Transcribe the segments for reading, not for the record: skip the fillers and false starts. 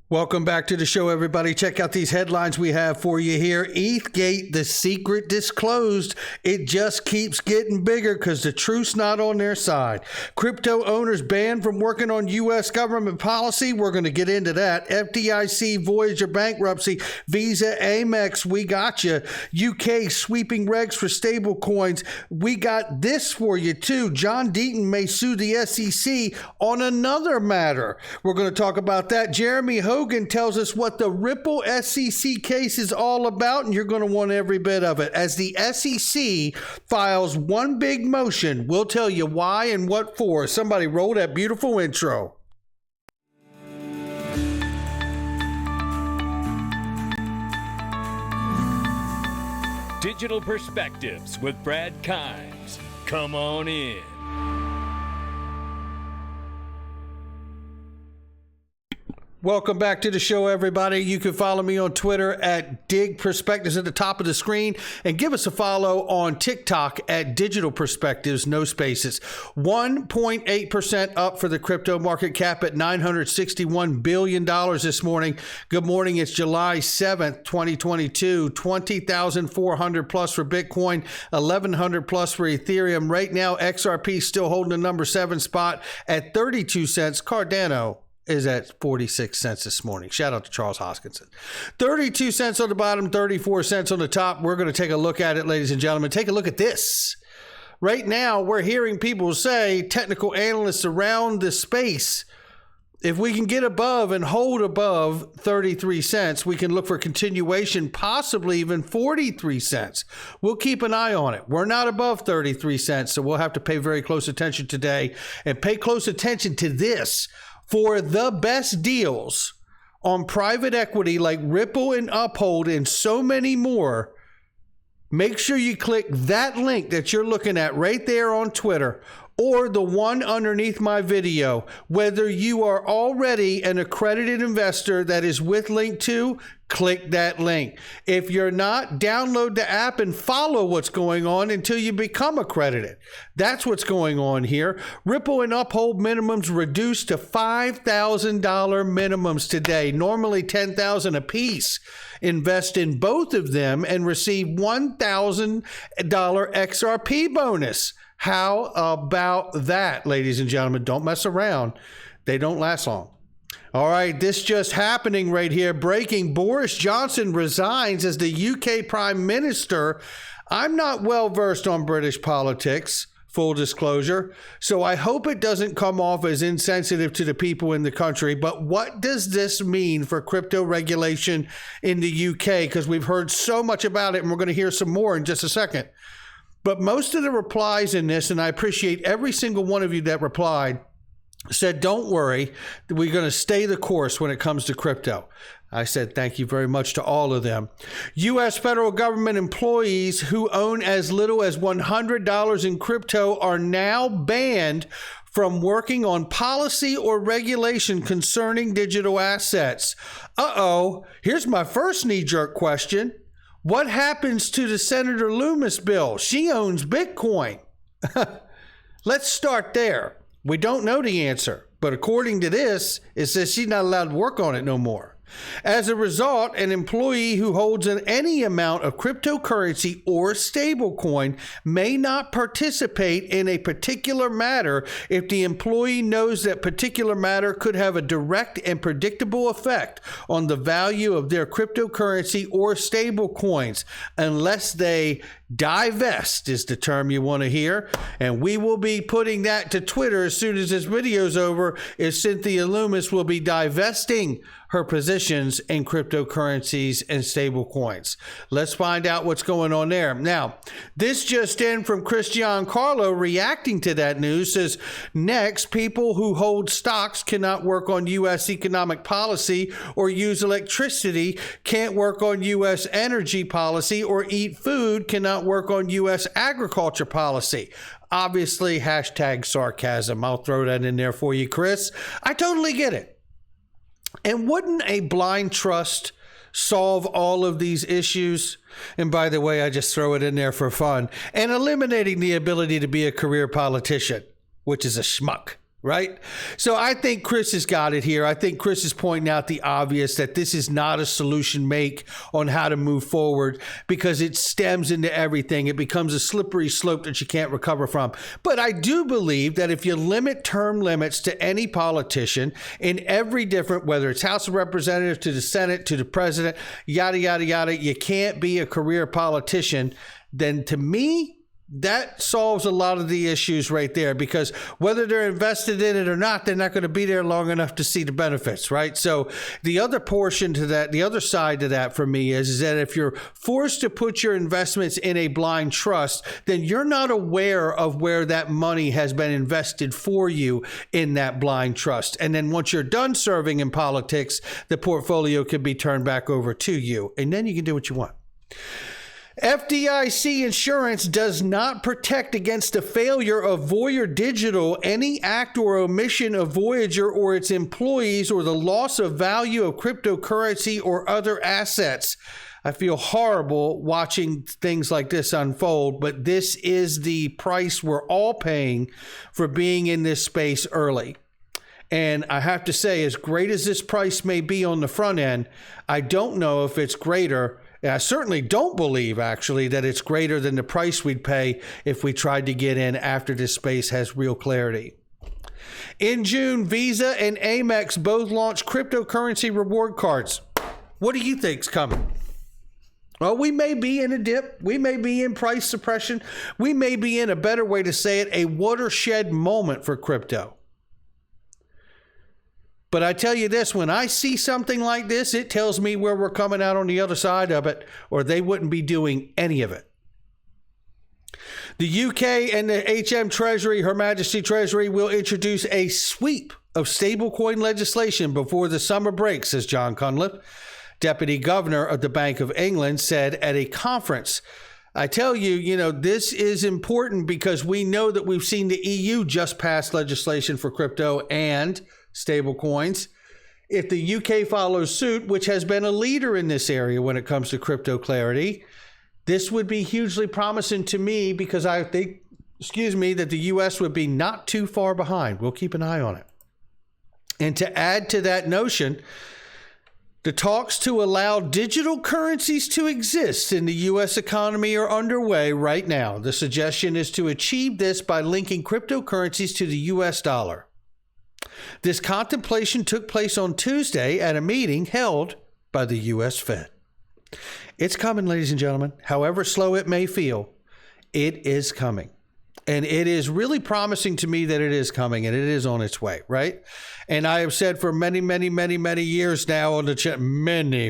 Welcome back to the show, everybody. Check out these headlines we have for you here. ETHgate, the secret disclosed. It just keeps getting bigger because the truth's not on their side. Crypto owners banned from working on U.S. government policy. We're going to get into that. FDIC, Voyager bankruptcy, Visa, Amex, we got you. UK sweeping regs for stable coins. We got this for you, too. John Deaton may sue the SEC on another matter. We're going to talk about that. Jeremy Hogan tells us what the Ripple SEC case is all about, and you're going to want every bit of it. As the SEC files one big motion, we'll tell you why and what for. Somebody roll that beautiful intro. Digital Perspectives with Brad Kimes. Come on in. Welcome back to the show, everybody. You can follow me on Twitter at Dig Perspectives at the top of the screen, and give us a follow on TikTok at Digital Perspectives, no spaces. 1.8% up for the crypto market cap at $961 billion this morning. Good morning. It's July 7th, 2022. 20,400 plus for Bitcoin, 1,100 plus for Ethereum. Right now, XRP still holding the number 7 spot at 32 cents. Cardano is at 46 cents this morning. Shout out to Charles Hoskinson. 32 cents on the bottom, 34 cents on the top. We're going to take a look at it, ladies and gentlemen. Take a look at this. Right now, we're hearing people say, technical analysts around the space, if we can get above and hold above 33 cents, we can look for continuation, possibly even 43 cents. We'll keep an eye on it. We're not above 33 cents, so we'll have to pay very close attention today, and pay close attention to this. For the best deals on private equity like Ripple and Uphold and so many more, make sure you click that link that you're looking at right there on Twitter, or the one underneath my video. Whether you are already an accredited investor that is with link 2, click that link. If you're not, download the app and follow what's going on until you become accredited. That's what's going on here. Ripple and Uphold minimums reduced to $5,000 minimums today, normally $10,000 a piece. Invest in both of them and receive $1,000 XRP bonus. How about that, ladies and gentlemen? Don't mess around. They don't last long. All right, this just happening right here. Breaking: Boris Johnson resigns as the UK Prime Minister. I'm not well versed on British politics, full disclosure, so I hope it doesn't come off as insensitive to the people in the country. But what does this mean for crypto regulation in the UK? Because we've heard so much about it, and we're going to hear some more in just a second. But most of the replies in this, and I appreciate every single one of you that replied, said, don't worry, we're going to stay the course when it comes to crypto. I said, thank you very much to all of them. U.S. federal government employees who own as little as $100 in crypto are now banned from working on policy or regulation concerning digital assets. Uh-oh, here's my first knee-jerk question. What happens to the Senator Loomis bill? She owns Bitcoin. Let's start there. We don't know the answer, but according to this, it says she's not allowed to work on it no more. As a result, an employee who holds any amount of cryptocurrency or stablecoin may not participate in a particular matter if the employee knows that particular matter could have a direct and predictable effect on the value of their cryptocurrency or stablecoins, unless they divest is the term you want to hear. And we will be putting that to Twitter as soon as this video's over, is Cynthia Loomis will be divesting her positions in cryptocurrencies and stable coins. Let's find out what's going on there. Now, this just in from Christian Carlo reacting to that news says, next, people who hold stocks cannot work on U.S. economic policy or use electricity, can't work on U.S. energy policy, or eat food, cannot work on U.S. agriculture policy. Obviously, hashtag sarcasm. I'll throw that in there for you, Chris. I totally get it. And wouldn't a blind trust solve all of these issues? And by the way, I just throw it in there for fun. And eliminating the ability to be a career politician, which is a schmuck. right? So I think Chris has got it here. I think Chris is pointing out the obvious, that this is not a solution make on how to move forward, because it stems into everything. It becomes a slippery slope that you can't recover from. But I do believe that if you limit term limits to any politician in every different, whether it's House of Representatives to the Senate to the president, yada, yada, yada, you can't be a career politician, then to me, that solves a lot of the issues right there, because whether they're invested in it or not, they're not going to be there long enough to see the benefits, right? So the other portion to that, the other side to that for me is that if you're forced to put your investments in a blind trust, then you're not aware of where that money has been invested for you in that blind trust. And then once you're done serving in politics, the portfolio can be turned back over to you, and then you can do what you want. FDIC insurance does not protect against the failure of Voyager Digital, any act or omission of Voyager or its employees, or the loss of value of cryptocurrency or other assets. I feel horrible watching things like this unfold, but this is the price we're all paying for being in this space early. And I have to say, as great as this price may be on the front end, I don't know if it's greater. I certainly don't believe, actually, that it's greater than the price we'd pay if we tried to get in after this space has real clarity. In June, Visa and Amex both launched cryptocurrency reward cards. What do you think's coming? Well, we may be in a dip. We may be in price suppression. We may be in, a better way to say it, a watershed moment for crypto. But I tell you this, when I see something like this, it tells me where we're coming out on the other side of it, or they wouldn't be doing any of it. The UK and the HM Treasury, Her Majesty Treasury, will introduce a sweep of stablecoin legislation before the summer break, says John Cunliffe, Deputy Governor of the Bank of England, said at a conference. I tell you, this is important because we know that we've seen the EU just pass legislation for crypto and stable coins. If the UK follows suit, which has been a leader in this area when it comes to crypto clarity, this would be hugely promising to me, because I think, that the US would be not too far behind. We'll keep an eye on it. And to add to that notion, the talks to allow digital currencies to exist in the U.S. economy are underway right now. The suggestion is to achieve this by linking cryptocurrencies to the U.S. dollar. This contemplation took place on Tuesday at a meeting held by the U.S. Fed. It's coming, ladies and gentlemen. However slow it may feel, it is coming. And it is really promising to me that it is coming, and it is on its way, right? And I have said for many, many, many, many years now on the channel, many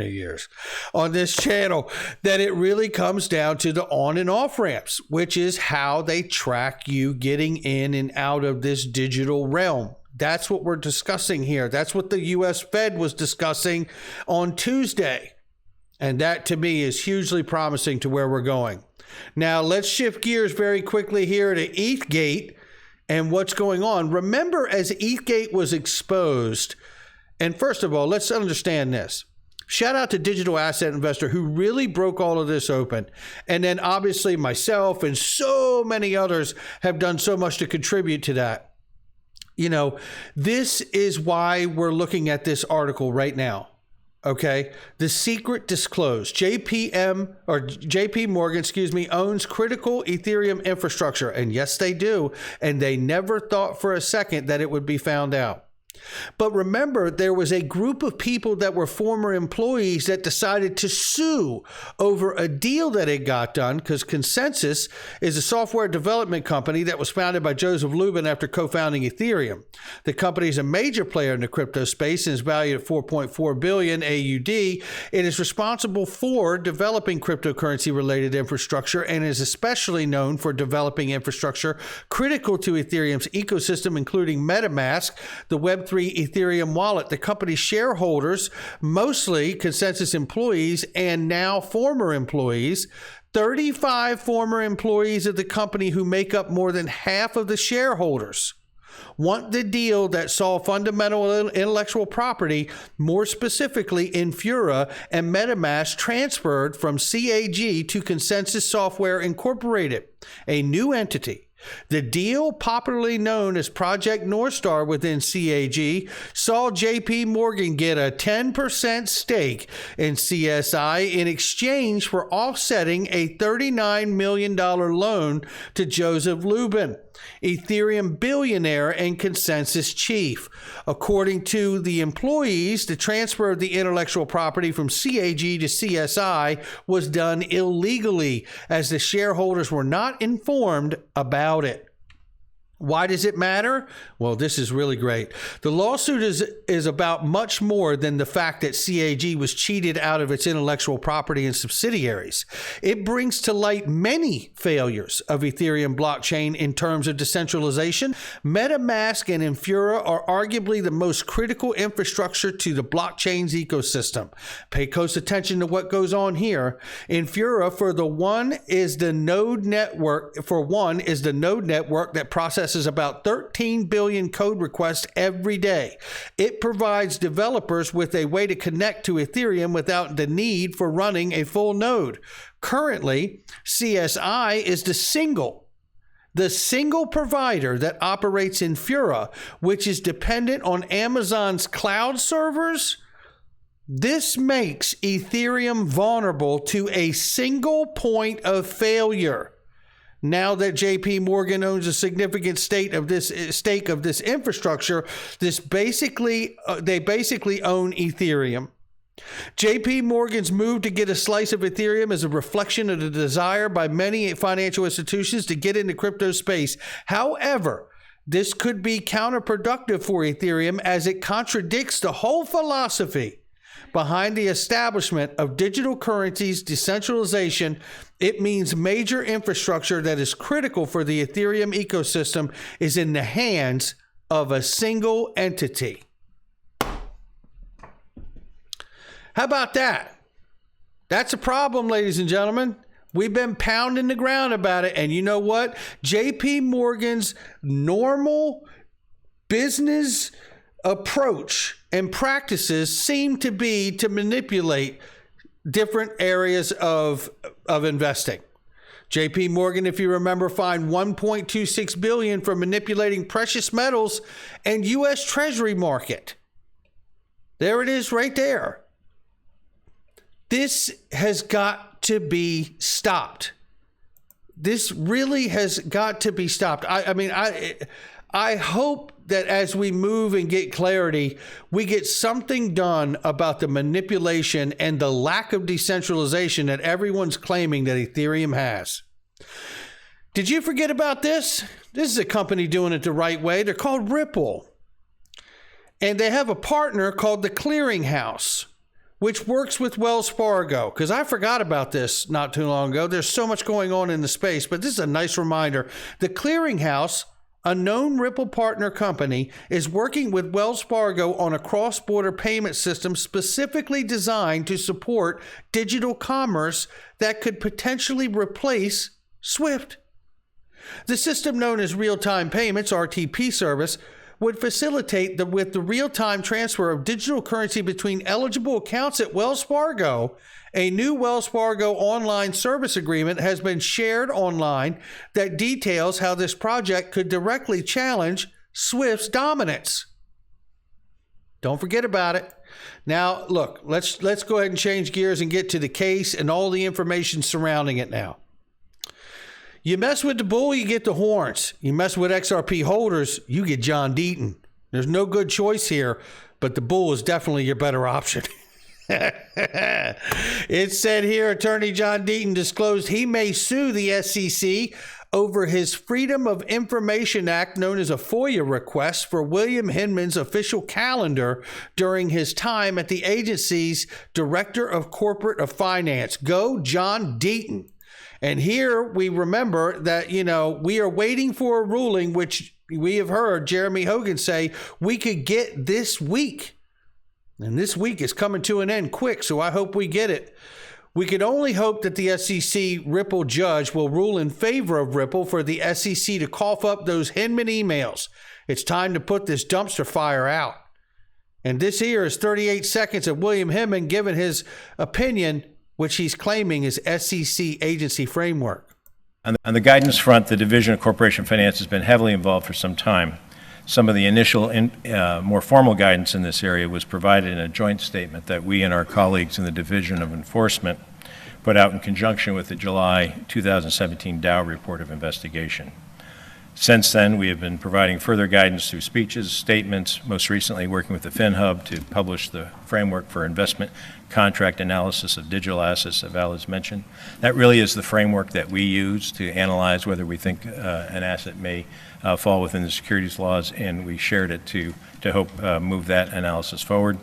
years on this channel, that it really comes down to the on and off ramps, which is how they track you getting in and out of this digital realm. That's what we're discussing here. That's what the U.S. Fed was discussing on Tuesday. And that, to me, is hugely promising to where we're going. Now, let's shift gears very quickly here to ETHgate and what's going on. Remember, as ETHgate was exposed, and first of all, let's understand this. Shout out to Digital Asset Investor, who really broke all of this open. And then obviously myself and so many others have done so much to contribute to that. This is why we're looking at this article right now. Okay, the secret disclosed. JPMorgan, owns critical Ethereum infrastructure. And yes, they do. And they never thought for a second that it would be found out. But remember, there was a group of people that were former employees that decided to sue over a deal that it got done, because Consensus is a software development company that was founded by Joseph Lubin after co-founding Ethereum. The company is a major player in the crypto space and is valued at 4.4 billion AUD. It is responsible for developing cryptocurrency-related infrastructure and is especially known for developing infrastructure critical to Ethereum's ecosystem, including MetaMask, the Web3 Ethereum wallet. The company's shareholders, mostly Consensus employees and now former employees, 35 former employees of the company who make up more than half of the shareholders, want the deal that saw fundamental intellectual property, more specifically Infura and MetaMask, transferred from CAG to Consensus Software Incorporated, a new entity The deal, popularly known as Project North Star within CAG, saw JPMorgan get a 10% stake in CSI in exchange for offsetting a $39 million loan to Joseph Lubin, Ethereum billionaire and consensus chief. According to the employees, the transfer of the intellectual property from CAG to CSI was done illegally, as the shareholders were not informed about it. Why does it matter? Well, this is really great. The lawsuit is about much more than the fact that CAG was cheated out of its intellectual property and subsidiaries. It brings to light many failures of Ethereum blockchain in terms of decentralization. MetaMask and Infura are arguably the most critical infrastructure to the blockchain's ecosystem. Pay close attention to what goes on here. Infura, for one, is the node network that processes about 13 billion code requests every day. It provides developers with a way to connect to Ethereum without the need for running a full node. Currently, CSI is the single provider that operates Infura, which is dependent on Amazon's cloud servers. This makes Ethereum vulnerable to a single point of failure. Now that JPMorgan owns a significant stake of this infrastructure, they basically own Ethereum. JPMorgan's move to get a slice of Ethereum is a reflection of the desire by many financial institutions to get into crypto space. However, this could be counterproductive for Ethereum, as it contradicts the whole philosophy behind the establishment of digital currencies decentralization. It means major infrastructure that is critical for the Ethereum ecosystem is in the hands of a single entity. How about that? That's a problem, ladies and gentlemen. We've been pounding the ground about it. And you know what? JPMorgan's normal business approach and practices seem to be to manipulate different areas of investing. JPMorgan, if you remember, fined $1.26 billion for manipulating precious metals and U.S. Treasury market. There it is right there. This has got to be stopped. This really has got to be stopped. I hope that as we move and get clarity, we get something done about the manipulation and the lack of decentralization that everyone's claiming that Ethereum has. Did you forget about this? This is a company doing it the right way. They're called Ripple. And they have a partner called the Clearing House, which works with Wells Fargo. Because I forgot about this not too long ago. There's so much going on in the space, but this is a nice reminder. The Clearing House, a known Ripple partner company, is working with Wells Fargo on a cross-border payment system specifically designed to support digital commerce that could potentially replace SWIFT. The system, known as Real-Time Payments, RTP service, would facilitate the real-time transfer of digital currency between eligible accounts at Wells Fargo. A new Wells Fargo online service agreement has been shared online that details how this project could directly challenge SWIFT's dominance. Don't forget about it. Now, look, let's go ahead and change gears and get to the case and all the information surrounding it now. You mess with the bull, you get the horns. You mess with XRP holders, you get John Deaton. There's no good choice here, but the bull is definitely your better option. It said here, Attorney John Deaton disclosed he may sue the SEC over his Freedom of Information Act, known as a FOIA request, for William Hinman's official calendar during his time at the agency's Director of Corporate Finance. Go John Deaton. And here we remember that, we are waiting for a ruling, which we have heard Jeremy Hogan say we could get this week. And this week is coming to an end quick, so I hope we get it. We could only hope that the SEC Ripple judge will rule in favor of Ripple for the SEC to cough up those Hinman emails. It's time to put this dumpster fire out. And this here is 38 seconds of William Hinman giving his opinion, which he's claiming is SEC agency framework. On the guidance front, the Division of Corporation Finance has been heavily involved for some time. Some of the initial more formal guidance in this area was provided in a joint statement that we and our colleagues in the Division of Enforcement put out in conjunction with the July 2017 Dow Report of Investigation. Since then, we have been providing further guidance through speeches, statements, most recently working with the FinHub to publish the framework for investment contract analysis of digital assets that Val has mentioned. That really is the framework that we use to analyze whether we think an asset may fall within the securities laws, and we shared it to help move that analysis forward.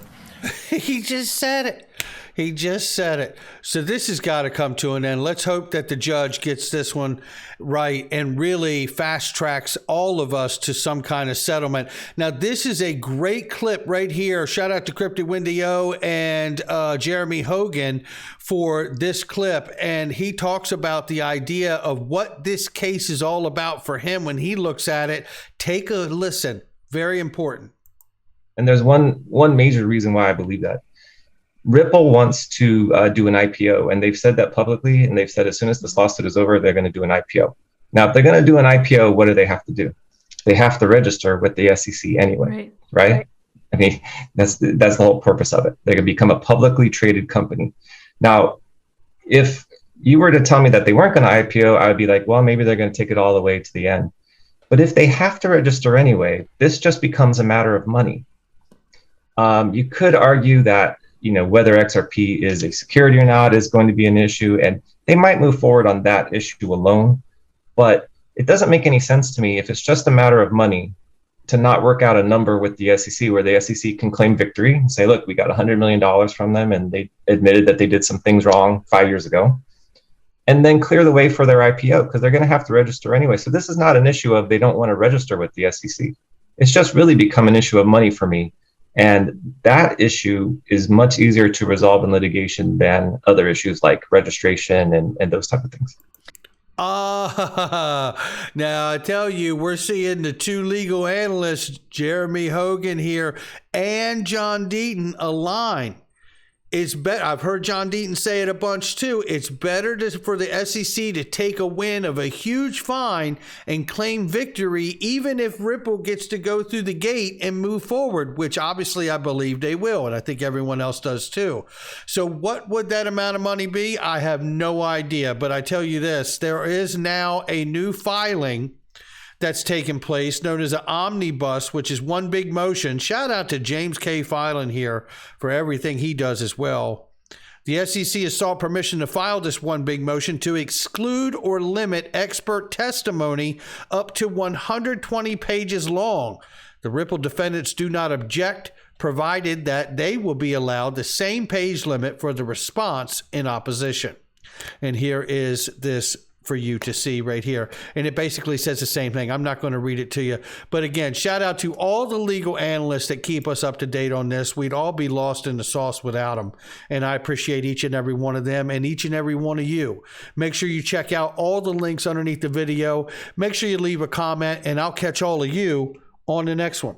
He just said it. He just said it. So this has got to come to an end. Let's hope that the judge gets this one right and really fast tracks all of us to some kind of settlement. Now, this is a great clip right here. Shout out to Crypto Windio and Jeremy Hogan for this clip. And he talks about the idea of what this case is all about for him when he looks at it. Take a listen. Very important. And there's one major reason why I believe that. Ripple wants to do an IPO, and they've said that publicly, and they've said as soon as this lawsuit is over, they're going to do an IPO. Now, if they're going to do an IPO, what do they have to do? They have to register with the SEC anyway, right? I mean, that's the whole purpose of it. They're going to become a publicly traded company. Now, if you were to tell me that they weren't going to IPO, I would be like, well, maybe they're going to take it all the way to the end. But if they have to register anyway, this just becomes a matter of money. You could argue that whether XRP is a security or not is going to be an issue, and they might move forward on that issue alone. But it doesn't make any sense to me if it's just a matter of money to not work out a number with the SEC where the SEC can claim victory and say, look, we got $100 million from them, and they admitted that they did some things wrong 5 years ago, and then clear the way for their IPO because they're going to have to register anyway. So this is not an issue of they don't want to register with the SEC. It's just really become an issue of money for me. And that issue is much easier to resolve in litigation than other issues like registration and those type of things. Now I tell you, we're seeing the two legal analysts, Jeremy Hogan here and John Deaton, align. It's better. I've heard John Deaton say it a bunch too. It's better for the SEC to take a win of a huge fine and claim victory, even if Ripple gets to go through the gate and move forward, which obviously I believe they will. And I think everyone else does too. So what would that amount of money be? I have no idea. But I tell you this, there is now a new filing that's taken place known as an omnibus, which is one big motion. Shout out to James K. Filan here for everything he does as well. The SEC has sought permission to file this one big motion to exclude or limit expert testimony up to 120 pages long. The Ripple defendants do not object, provided that they will be allowed the same page limit for the response in opposition. And here is this for you to see right here. And it basically says the same thing. I'm not going to read it to you. But again, shout out to all the legal analysts that keep us up to date on this. We'd all be lost in the sauce without them. And I appreciate each and every one of them and each and every one of you. Make sure you check out all the links underneath the video. Make sure you leave a comment, and I'll catch all of you on the next one.